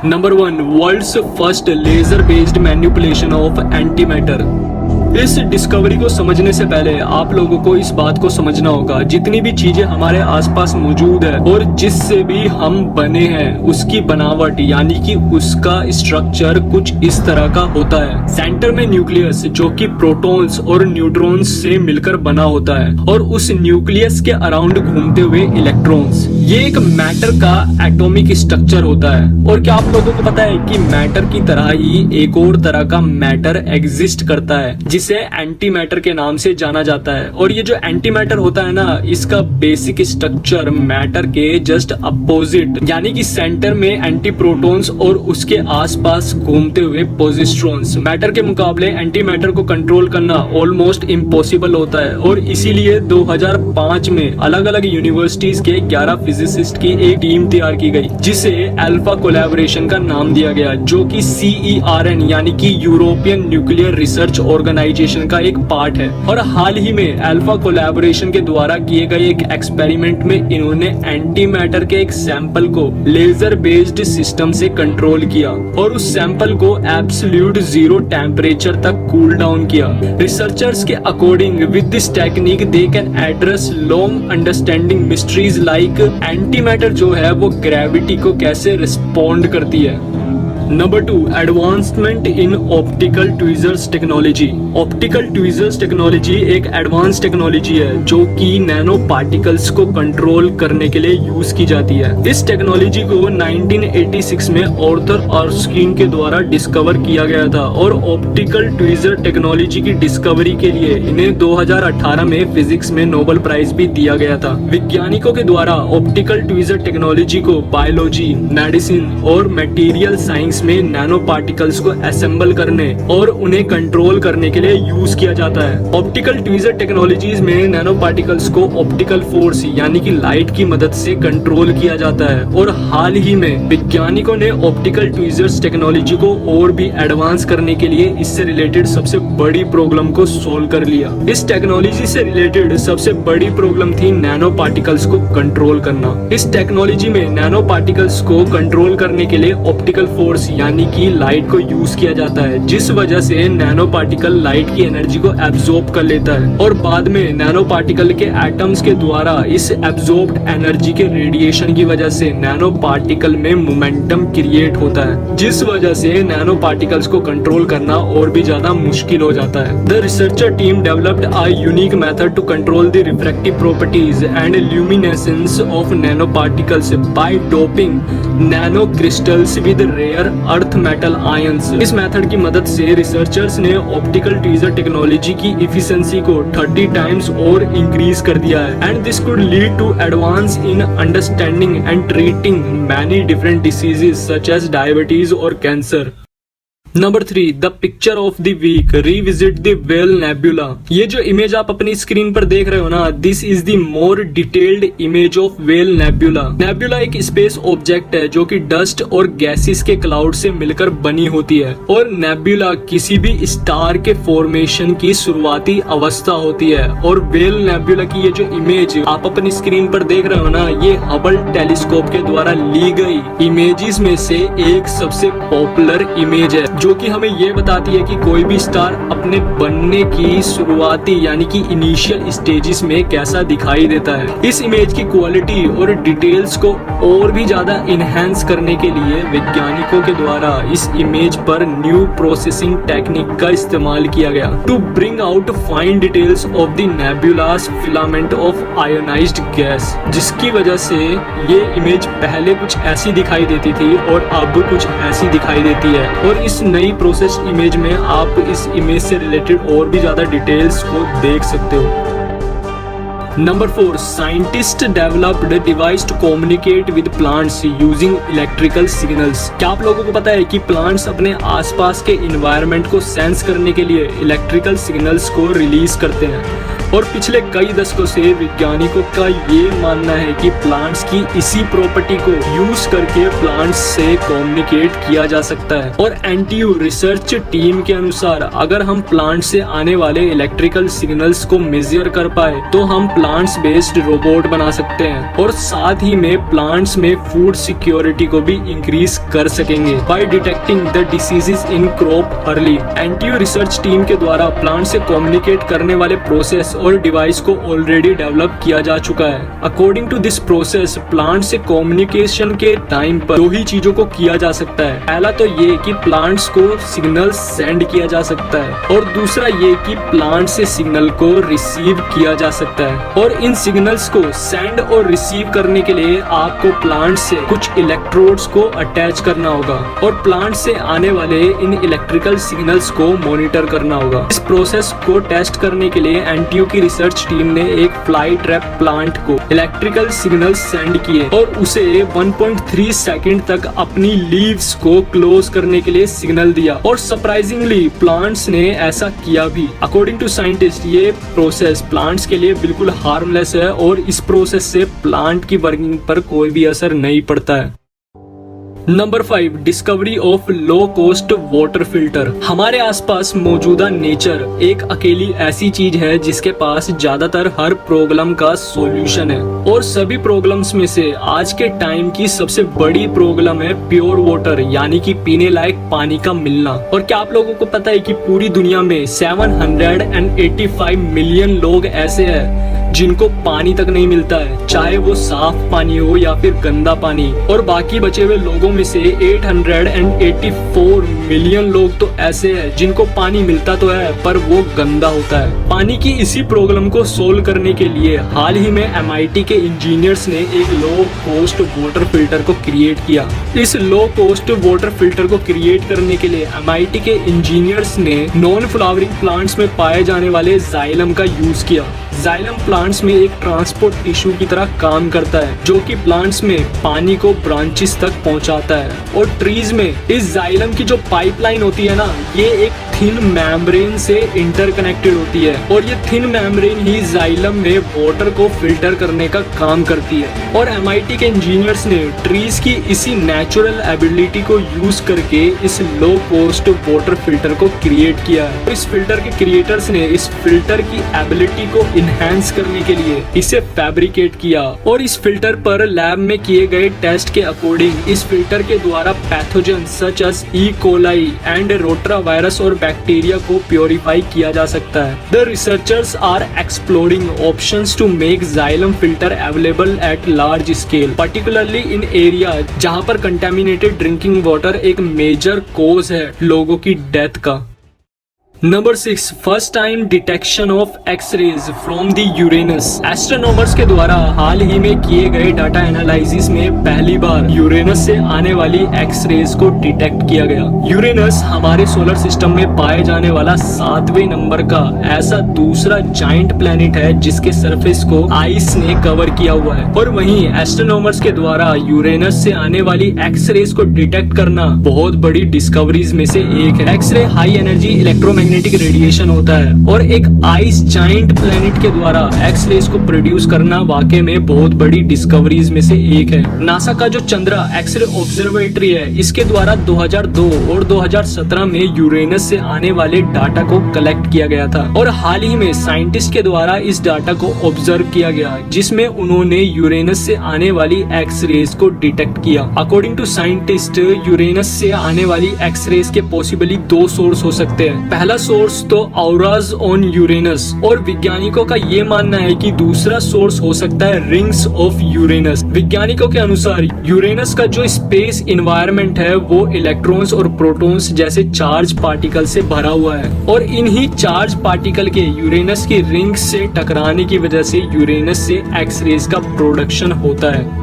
Number 1, world's first laser based manipulation of antimatter. इस discovery को समझने से पहले आप लोगों को इस बात को समझना होगा, जितनी भी चीजें हमारे आसपास मौजूद है और जिससे भी हम बने हैं उसकी बनावट यानी कि उसका स्ट्रक्चर कुछ इस तरह का होता है। सेंटर में न्यूक्लियस जो कि प्रोटॉन्स और न्यूट्रॉन्स से मिलकर बना होता है और उस न्यूक्लियस के अराउंड घूमते हुए इलेक्ट्रॉन्स। ये एक मैटर का एटॉमिक स्ट्रक्चर होता है। और क्या आप लोगों को पता है कि मैटर की तरह ही एक और तरह का मैटर एग्जिस्ट करता है जिसे एंटी मैटर के नाम से जाना जाता है। और ये जो एंटी मैटर होता है ना, इसका बेसिक स्ट्रक्चर मैटर के जस्ट अपोजिट यानी कि सेंटर में एंटी प्रोटॉन्स और उसके आसपास घूमते हुए पॉजिट्रॉन्स। मैटर के मुकाबले एंटी मैटर को कंट्रोल करना ऑलमोस्ट इम्पॉसिबल होता है और इसीलिए 2005 में अलग अलग यूनिवर्सिटीज के 11 फिजिसिस्ट की एक टीम तैयार की गई जिसे अल्फा कोलैबोरेशन का नाम दिया गया, जो कि CERN यानी कि यूरोपियन न्यूक्लियर रिसर्च ऑर्गेनाइजेशन का एक पार्ट है। और हाल ही में अल्फा कोलैबोरेशन के द्वारा किए गए एक एक्सपेरिमेंट में इन्होंने एंटी मैटर के एक सैंपल को लेजर बेस्ड सिस्टम से कंट्रोल किया और उस सैंपल को एब्सोल्यूट 0 टेम्परेचर तक कूल डाउन किया। रिसर्चर्स के according with this technique they can address long understanding mysteries like anti matter जो है वो ग्रेविटी को कैसे रिस्पॉन्ड करती है। Number 2, advancement in optical tweezers technology. Optical tweezers technology एक एडवांस टेक्नोलॉजी है जो कि नैनो पार्टिकल्स को कंट्रोल करने के लिए यूज की जाती है। इस टेक्नोलॉजी को 1986 में ऑर्थर अर्स्कीन के द्वारा डिस्कवर किया गया था और ऑप्टिकल ट्वीजर टेक्नोलॉजी की डिस्कवरी के लिए इन्हें 2018 में फिजिक्स में नोबेल प्राइज भी दिया गया था। वैज्ञानिकों के द्वारा ऑप्टिकल ट्वीजर टेक्नोलॉजी को बायोलॉजी, मेडिसिन और मटेरियल साइंस में नैनो पार्टिकल्स को असेंबल करने और उन्हें कंट्रोल करने के लिए यूज किया जाता है। ऑप्टिकल ट्वीजर टेक्नोलॉजीज में नैनो पार्टिकल्स को ऑप्टिकल फोर्स यानी कि लाइट की मदद से कंट्रोल किया जाता है और हाल ही में वैज्ञानिकों ने ऑप्टिकल ट्वीजर्स टेक्नोलॉजी को और भी एडवांस करने के लिए इससे रिलेटेड सबसे बड़ी प्रॉब्लम को सोल्व कर लिया। इस टेक्नोलॉजी से रिलेटेड सबसे बड़ी प्रॉब्लम थी नैनो पार्टिकल्स को कंट्रोल करना। इस टेक्नोलॉजी में नैनो पार्टिकल्स को कंट्रोल करने के लिए ऑप्टिकल फोर्स यानी कि लाइट को यूज किया जाता है, जिस वजह से नैनो पार्टिकल लाइट की एनर्जी को एब्जॉर्ब कर लेता है और बाद में नैनो पार्टिकल के एटम्स के द्वारा इस एब्जॉर्ब्ड एनर्जी के रेडिएशन की वजह से नैनो पार्टिकल में मोमेंटम क्रिएट होता है, जिस वजह से नैनो पार्टिकल्स को कंट्रोल करना और भी ज्यादा मुश्किल हो जाता है। The researcher team developed a unique method to control the refractive properties and luminescence of nano particles by doping nano crystals with rare earth metal ions. इस मेथड की मदद से रिसर्चर्स ने ऑप्टिकल ट्वीजर टेक्नोलॉजी की efficiency को 30 times और increase कर दिया है and this could lead to advance in understanding and treating many different diseases such as diabetes और cancer. Number 3, the picture of the week, revisit the veil nebula. ये जो image आप अपनी स्क्रीन पर देख रहे हो ना, this is the more detailed image of well nebula. Nebula एक स्पेस ऑब्जेक्ट है जो कि डस्ट और गैसेस के क्लाउड से मिलकर बनी होती है और नेबुला किसी भी स्टार के फॉर्मेशन की शुरुआती अवस्था होती है। और वेल नेबुला की ये जो इमेज आप अपनी स्क्रीन पर देख रहे हो ना, ये हबल टेलीस्कोप के द्वारा ली गई इमेजेस में से एक सबसे पॉपुलर इमेज है जो कि हमें ये बताती है कि कोई भी स्टार अपने बनने की शुरुआती यानी कि इनिशियल स्टेजेस में कैसा दिखाई देता है। इस इमेज की क्वालिटी और डिटेल्स को और भी ज्यादा इनहेंस करने के लिए वैज्ञानिकों के द्वारा इस इमेज पर न्यू प्रोसेसिंग टेक्निक का इस्तेमाल किया गया to bring out fine details of the nebula's filament of ionised gas, जिसकी वजह से ये इमेज पहले कुछ ऐसी दिखाई देती थी और अब कुछ ऐसी दिखाई देती है। और इस नई प्रोसेस इमेज में आप इस इमेज से रिलेटेड और भी ज्यादा डिटेल्स को देख सकते हो। Number 4, scientist developed device to communicate with plants using electrical signals. क्या आप लोगों को पता है कि प्लांट्स अपने आसपास के इन्वायरमेंट को सेंस करने के लिए इलेक्ट्रिकल सिग्नल्स को रिलीज करते हैं। और पिछले कई दशकों से वैज्ञानिकों का ये मानना है कि प्लांट्स की इसी प्रॉपर्टी को यूज करके प्लांट्स से कम्युनिकेट किया जा सकता है। और एनटीयू रिसर्च टीम के अनुसार अगर हम प्लांट से आने वाले इलेक्ट्रिकल सिग्नल्स को मेजर कर पाए तो हम प्लांट्स बेस्ड रोबोट बना सकते हैं और साथ ही में प्लांट्स में फूड सिक्योरिटी को भी इंक्रीज कर सकेंगे by detecting the diseases in crop early. NTU research team के द्वारा प्लांट से कम्युनिकेट करने वाले प्रोसेस और डिवाइस को ऑलरेडी डेवलप किया जा चुका है। According to this process plant से कम्युनिकेशन के टाइम पर दो ही चीजों को किया जा सकता है। पहला तो ये कि प्लांट्स को सिग्नल सेंड किया जा सकता है और दूसरा ये कि प्लांट से सिग्नल को रिसीव किया जा सकता है। और इन सिग्नल्स को सेंड और रिसीव करने के लिए आपको प्लांट से कुछ इलेक्ट्रोड्स को अटैच करना होगा और प्लांट से आने वाले इन इलेक्ट्रिकल सिग्नल्स को मॉनिटर करना होगा। इस प्रोसेस को टेस्ट करने के लिए एनटीयू की रिसर्च टीम ने एक फ्लाई ट्रैप प्लांट को इलेक्ट्रिकल सिग्नल सेंड किए और उसे 1.3 सेकंड तक अपनी लीव्स को क्लोज करने के लिए सिग्नल दिया और सरप्राइजिंगली प्लांट्स ने ऐसा किया भी। अकॉर्डिंग टू साइंटिस्ट ये प्रोसेस प्लांट्स के लिए बिल्कुल हार्मलेस है और इस प्रोसेस से प्लांट की वर्किंग पर कोई भी असर नहीं पड़ता है। Number 5, discovery of low cost water filter. हमारे आसपास मौजूदा नेचर एक अकेली ऐसी चीज है जिसके पास ज्यादातर हर प्रॉब्लम का सॉल्यूशन है और सभी प्रॉब्लम्स में से आज के टाइम की सबसे बड़ी प्रॉब्लम है प्योर वाटर यानी कि पीने लायक पानी का मिलना। और क्या आप लोगों को पता है कि पूरी दुनिया में 785 मिलियन लोग ऐसे हैं जिनको पानी तक नहीं मिलता है, चाहे वो साफ पानी हो या फिर गंदा पानी। और बाकी बचे हुए लोगों में से 884 मिलियन लोग तो ऐसे हैं जिनको पानी मिलता तो है पर वो गंदा होता है। पानी की इसी प्रॉब्लम को सोल्व करने के लिए हाल ही में MIT के इंजीनियर्स ने एक लो कॉस्ट वाटर फिल्टर को क्रिएट किया। इस लो कॉस्ट वाटर फिल्टर को क्रिएट करने के लिए MIT के इंजीनियर्स ने नॉन फ्लावरिंग प्लांट्स में पाए जाने वाले जाइलम का यूज किया। जाइलम प्लांट्स में एक ट्रांसपोर्ट टिश्यू की तरह काम करता है जो कि प्लांट्स में पानी को ब्रांचेस तक पहुंचाता है। और ट्रीज में इस जाइलम की जो पाइपलाइन होती है ना, ये एक थिन मेम्ब्रेन से इंटरकनेक्टेड होती है और ये थिन मेम्ब्रेन ही जाइलम में वाटर को फिल्टर करने का काम करती है। और MIT के इंजीनियर्स ने ट्रीज की इसी नेचुरल एबिलिटी को यूज करके इस लो कॉस्ट वाटर फिल्टर को क्रिएट किया है। इस फिल्टर के क्रिएटर्स ने इस फिल्टर की एबिलिटी को इनहेंस करने के लिए इसे फैब्रिकेट किया और इस फिल्टर पर लैब में किए गए टेस्ट के अकॉर्डिंग इस फिल्टर के द्वारा pathogen such as E. coli and rotavirus और बैक्टीरिया को प्योरीफाई किया जा सकता है। The researchers are exploring options to make xylem filter available at large scale, particularly in area जहां पर कंटेमिनेटेड ड्रिंकिंग वाटर एक मेजर कॉज है लोगों की डेथ का। Number 6, first time detection of X-rays from the Uranus. Astronomers के द्वारा हाल ही में किए गए डाटा एनालिसिस में पहली बार यूरेनस से आने वाली एक्सरेज को डिटेक्ट किया गया। यूरेनस हमारे सोलर सिस्टम में पाए जाने वाला 7वें नंबर का ऐसा दूसरा जाइंट प्लेनेट है जिसके सरफेस को आइस ने कवर किया हुआ है। और वहीं एस्ट्रोनॉमर्स के द्वारा यूरेनस से आने वाली एक्सरेज को डिटेक्ट करना बहुत बड़ी डिस्कवरीज में से एक है। X-ray high energy electromagnetic radiation होता है और एक आइस जाइंट प्लेनेट के द्वारा एक्स-रेज को प्रोड्यूस करना वाकई में बहुत बड़ी डिस्कवरीज में से एक है। नासा का जो चंद्रा एक्सरे ऑब्जर्वेटरी है, इसके द्वारा 2002 और 2017 में यूरेनस से आने वाले डाटा को कलेक्ट किया गया था और हाल ही में साइंटिस्ट के द्वारा इस डाटा को ऑब्जर्व किया गया जिसमें उन्होंने यूरेनस से आने वाली एक्स-रेज को डिटेक्ट किया। अकॉर्डिंग टू साइंटिस्ट, यूरेनस से आने वाली एक्स-रेज के पॉसिबली 2 सोर्स हो सकते हैं। पहला सोर्स तो ऑराज ऑन यूरेनस और वैज्ञानिकों का ये मानना है कि दूसरा सोर्स हो सकता है रिंग्स ऑफ यूरेनस। वैज्ञानिकों के अनुसार यूरेनस का जो स्पेस इन्वायरमेंट है वो इलेक्ट्रॉन्स और प्रोटॉन्स जैसे चार्ज पार्टिकल से भरा हुआ है और इन्हीं चार्ज पार्टिकल के यूरेनस की रिंग से टकराने की वजह से यूरेनस से एक्स रेज का प्रोडक्शन होता है।